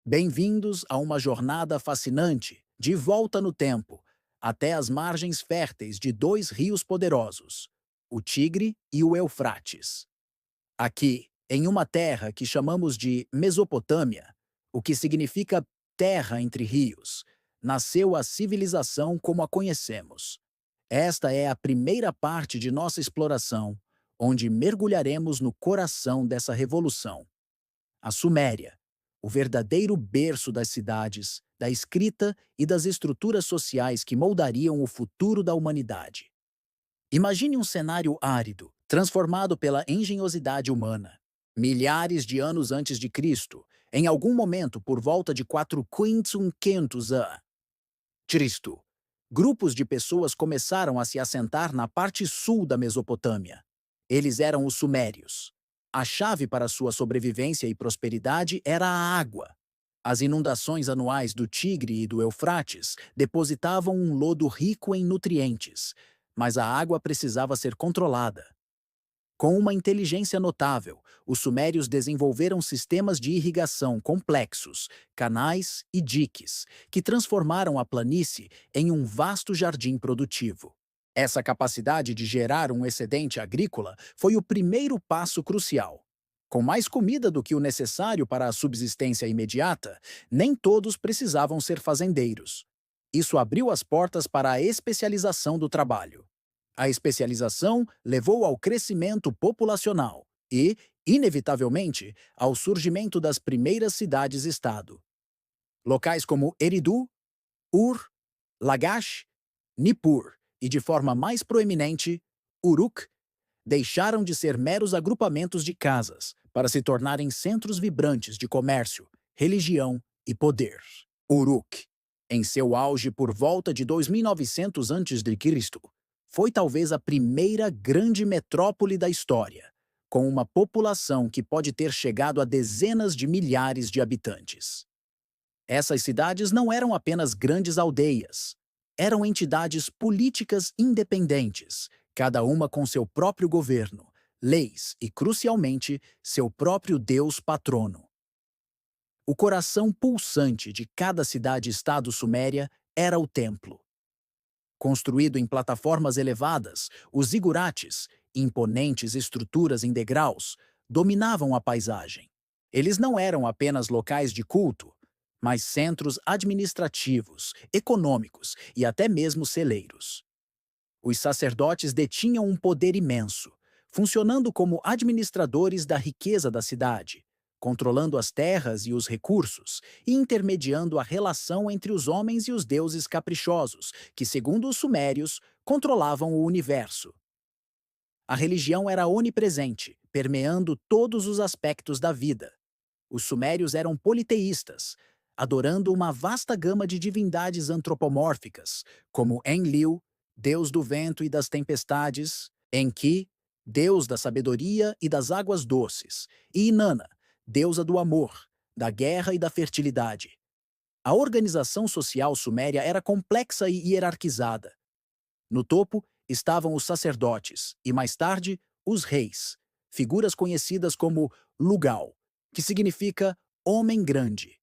Bem-vindos a uma jornada fascinante, de volta no tempo, até as margens férteis de dois rios poderosos, o Tigre e o Eufrates. Aqui, em uma terra que chamamos de Mesopotâmia, o que significa terra entre rios, nasceu a civilização como a conhecemos. Esta é a primeira parte de nossa exploração, onde mergulharemos no coração dessa revolução, a Suméria, o verdadeiro berço das cidades, da escrita e das estruturas sociais que moldariam o futuro da humanidade. Imagine um cenário árido, transformado pela engenhosidade humana. Milhares de anos antes de Cristo, em algum momento por volta de 400 a. Cristo, grupos de pessoas começaram a se assentar na parte sul da Mesopotâmia. Eles eram os sumérios. A chave para sua sobrevivência e prosperidade era a água. As inundações anuais do Tigre e do Eufrates depositavam um lodo rico em nutrientes, mas a água precisava ser controlada. Com uma inteligência notável, os sumérios desenvolveram sistemas de irrigação complexos, canais e diques, que transformaram a planície em um vasto jardim produtivo. Essa capacidade de gerar um excedente agrícola foi o primeiro passo crucial. Com mais comida do que o necessário para a subsistência imediata, nem todos precisavam ser fazendeiros. Isso abriu as portas para a especialização do trabalho. A especialização levou ao crescimento populacional e, inevitavelmente, ao surgimento das primeiras cidades-estado. Locais como Eridu, Ur, Lagash, Nippur e, de forma mais proeminente, Uruk, deixaram de ser meros agrupamentos de casas para se tornarem centros vibrantes de comércio, religião e poder. Uruk, em seu auge por volta de 2900 a.C., foi talvez a primeira grande metrópole da história, com uma população que pode ter chegado a dezenas de milhares de habitantes. Essas cidades não eram apenas grandes aldeias, eram entidades políticas independentes, cada uma com seu próprio governo, leis e, crucialmente, seu próprio Deus patrono. O coração pulsante de cada cidade-estado suméria era o templo. Construído em plataformas elevadas, os zigurates, imponentes estruturas em degraus, dominavam a paisagem. Eles não eram apenas locais de culto, mas centros administrativos, econômicos e até mesmo celeiros. Os sacerdotes detinham um poder imenso, funcionando como administradores da riqueza da cidade, controlando as terras e os recursos e intermediando a relação entre os homens e os deuses caprichosos, que, segundo os sumérios, controlavam o universo. A religião era onipresente, permeando todos os aspectos da vida. Os sumérios eram politeístas, adorando uma vasta gama de divindades antropomórficas, como Enlil, deus do vento e das tempestades, Enki, deus da sabedoria e das águas doces, e Inanna, deusa do amor, da guerra e da fertilidade. A organização social suméria era complexa e hierarquizada. No topo estavam os sacerdotes e, mais tarde, os reis, figuras conhecidas como Lugal, que significa homem grande.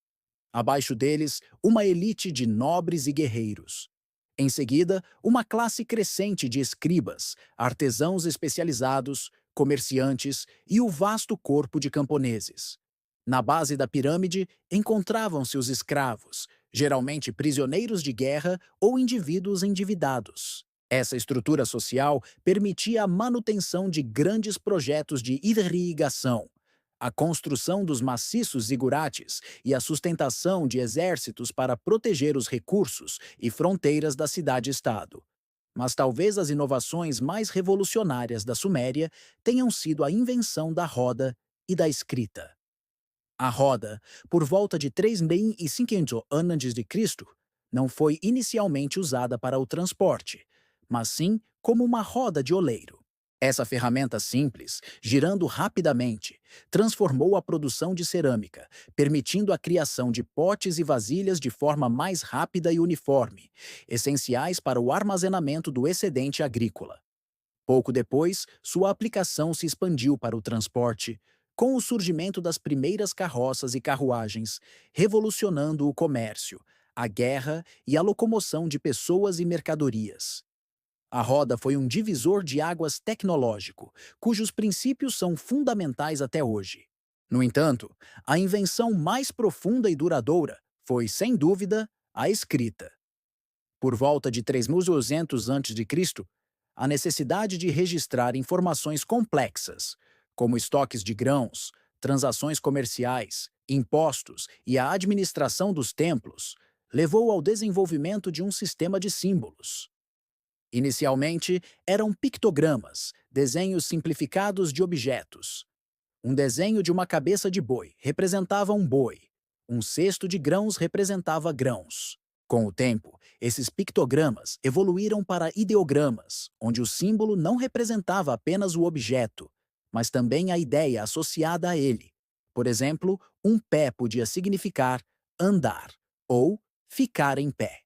Abaixo deles, uma elite de nobres e guerreiros. Em seguida, uma classe crescente de escribas, artesãos especializados, comerciantes e o vasto corpo de camponeses. Na base da pirâmide encontravam-se os escravos, geralmente prisioneiros de guerra ou indivíduos endividados. Essa estrutura social permitia a manutenção de grandes projetos de irrigação, a construção dos maciços zigurates e a sustentação de exércitos para proteger os recursos e fronteiras da cidade-estado. Mas talvez as inovações mais revolucionárias da Suméria tenham sido a invenção da roda e da escrita. A roda, por volta de 3500 a.C., não foi inicialmente usada para o transporte, mas sim como uma roda de oleiro. Essa ferramenta simples, girando rapidamente, transformou a produção de cerâmica, permitindo a criação de potes e vasilhas de forma mais rápida e uniforme, essenciais para o armazenamento do excedente agrícola. Pouco depois, sua aplicação se expandiu para o transporte, com o surgimento das primeiras carroças e carruagens, revolucionando o comércio, a guerra e a locomoção de pessoas e mercadorias. A roda foi um divisor de águas tecnológico, cujos princípios são fundamentais até hoje. No entanto, a invenção mais profunda e duradoura foi, sem dúvida, a escrita. Por volta de 3200 a.C., a necessidade de registrar informações complexas, como estoques de grãos, transações comerciais, impostos e a administração dos templos, levou ao desenvolvimento de um sistema de símbolos. Inicialmente, eram pictogramas, desenhos simplificados de objetos. Um desenho de uma cabeça de boi representava um boi. Um cesto de grãos representava grãos. Com o tempo, esses pictogramas evoluíram para ideogramas, onde o símbolo não representava apenas o objeto, mas também a ideia associada a ele. Por exemplo, um pé podia significar andar ou ficar em pé.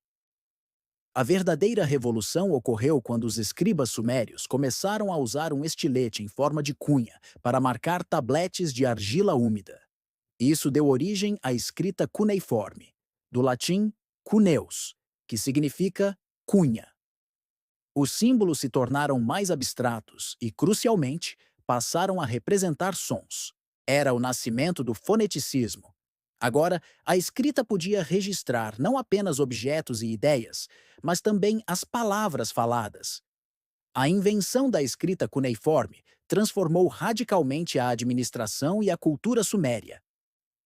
A verdadeira revolução ocorreu quando os escribas sumérios começaram a usar um estilete em forma de cunha para marcar tabletes de argila úmida. Isso deu origem à escrita cuneiforme, do latim cuneus, que significa cunha. Os símbolos se tornaram mais abstratos e, crucialmente, passaram a representar sons. Era o nascimento do foneticismo. Agora, a escrita podia registrar não apenas objetos e ideias, mas também as palavras faladas. A invenção da escrita cuneiforme transformou radicalmente a administração e a cultura suméria.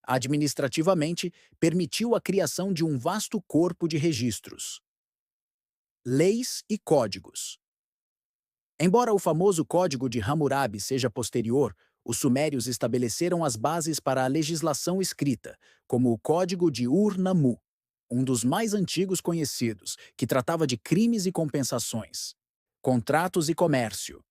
Administrativamente, permitiu a criação de um vasto corpo de registros. Leis e códigos. Embora o famoso Código de Hammurabi seja posterior, os sumérios estabeleceram as bases para a legislação escrita, como o Código de Ur-Nammu, um dos mais antigos conhecidos, que tratava de crimes e compensações, contratos e comércio,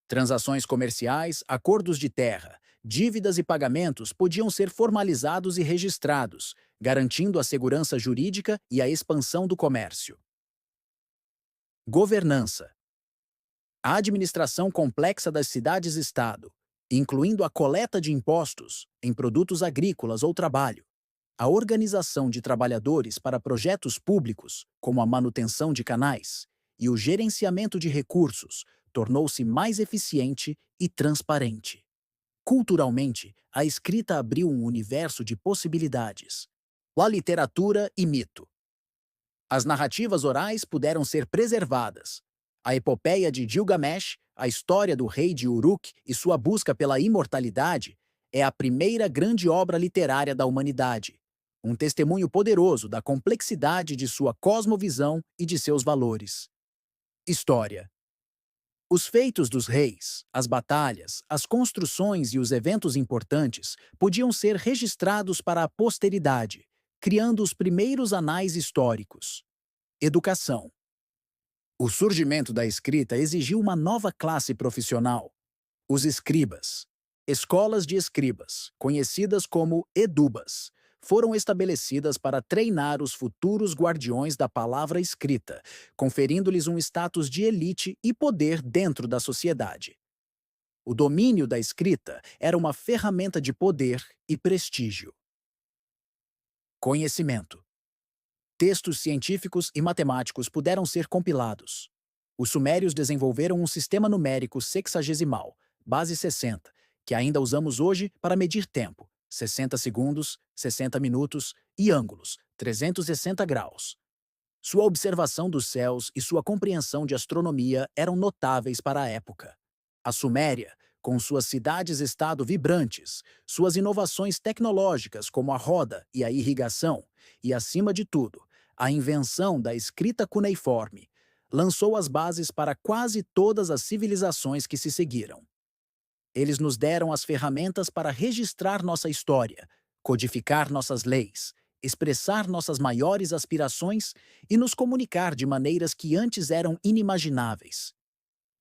transações comerciais, acordos de terra, dívidas e pagamentos podiam ser formalizados e registrados, garantindo a segurança jurídica e a expansão do comércio. Governança. A administração complexa das cidades-estado, incluindo a coleta de impostos em produtos agrícolas ou trabalho, a organização de trabalhadores para projetos públicos, como a manutenção de canais, e o gerenciamento de recursos, tornou-se mais eficiente e transparente. Culturalmente, a escrita abriu um universo de possibilidades. A literatura e mito. As narrativas orais puderam ser preservadas. A epopeia de Gilgamesh, a história do rei de Uruk e sua busca pela imortalidade, é a primeira grande obra literária da humanidade, um testemunho poderoso da complexidade de sua cosmovisão e de seus valores. História. Os feitos dos reis, as batalhas, as construções e os eventos importantes podiam ser registrados para a posteridade, criando os primeiros anais históricos. Educação. O surgimento da escrita exigiu uma nova classe profissional, os escribas. Escolas de escribas, conhecidas como edubas, foram estabelecidas para treinar os futuros guardiões da palavra escrita, conferindo-lhes um status de elite e poder dentro da sociedade. O domínio da escrita era uma ferramenta de poder e prestígio. Conhecimento. Textos científicos e matemáticos puderam ser compilados. Os sumérios desenvolveram um sistema numérico sexagesimal, base 60, que ainda usamos hoje para medir tempo, 60 segundos, 60 minutos, e ângulos, 360 graus. Sua observação dos céus e sua compreensão de astronomia eram notáveis para a época. A Suméria, com suas cidades-estado vibrantes, suas inovações tecnológicas como a roda e a irrigação, e, acima de tudo, a invenção da escrita cuneiforme, lançou as bases para quase todas as civilizações que se seguiram. Eles nos deram as ferramentas para registrar nossa história, codificar nossas leis, expressar nossas maiores aspirações e nos comunicar de maneiras que antes eram inimagináveis.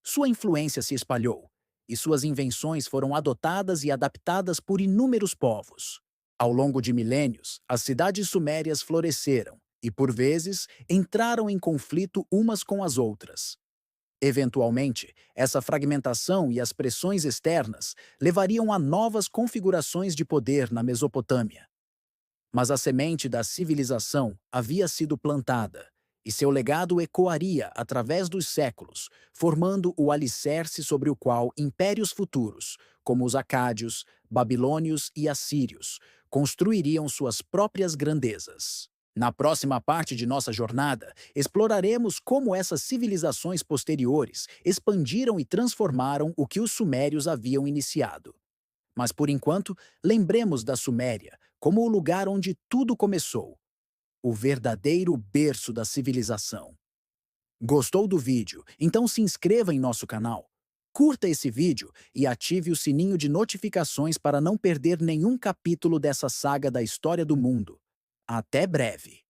Sua influência se espalhou, e suas invenções foram adotadas e adaptadas por inúmeros povos. Ao longo de milênios, as cidades sumérias floresceram e, por vezes, entraram em conflito umas com as outras. Eventualmente, essa fragmentação e as pressões externas levariam a novas configurações de poder na Mesopotâmia. Mas a semente da civilização havia sido plantada, e seu legado ecoaria através dos séculos, formando o alicerce sobre o qual impérios futuros, como os acádios, babilônios e assírios, construiriam suas próprias grandezas. Na próxima parte de nossa jornada, exploraremos como essas civilizações posteriores expandiram e transformaram o que os sumérios haviam iniciado. Mas por enquanto, lembremos da Suméria como o lugar onde tudo começou, o verdadeiro berço da civilização. Gostou do vídeo? Então se inscreva em nosso canal. Curta esse vídeo e ative o sininho de notificações para não perder nenhum capítulo dessa saga da história do mundo. Até breve!